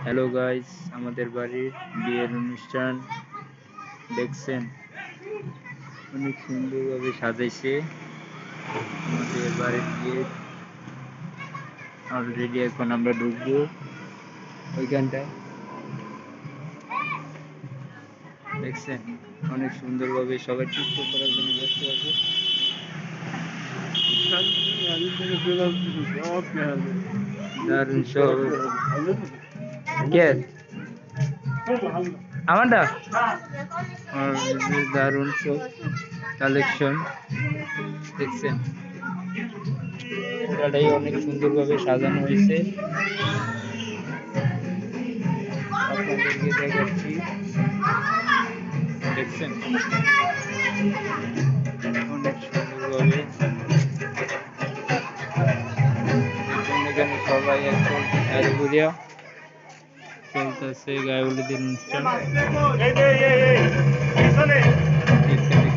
Hello guys, আমাদের বাড়ির বিয়ের অনুষ্ঠান দেখছেন, অনেক সুন্দরভাবে সাজাইছে আমাদের বাড়ির বিয়ে। অলরেডি এখন আমরা ঢুকবো ওইখানটায়। দেখছেন, অনেক সুন্দরভাবে সবাই টিকটক করার জন্য ব্যস্ত আছে। দারুণ সব কে আমারটা আর দারুণ সব কালেকশন দেখছেন, পুরাটাই অনেক সুন্দরভাবে সাজানো হয়েছে। আপনাদেরকে দেখাচ্ছি, দেখছেন অনেক সুন্দরভাবে। এখানে সবাই একদম গায়ে বুঝিয়া চলতেছে, গায়ে হলুদের অনুষ্ঠান। দেখছেন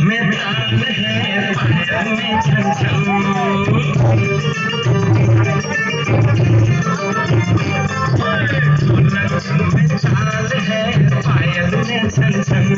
में ताल है पायल में छम छम में चाल है पायल में छम छम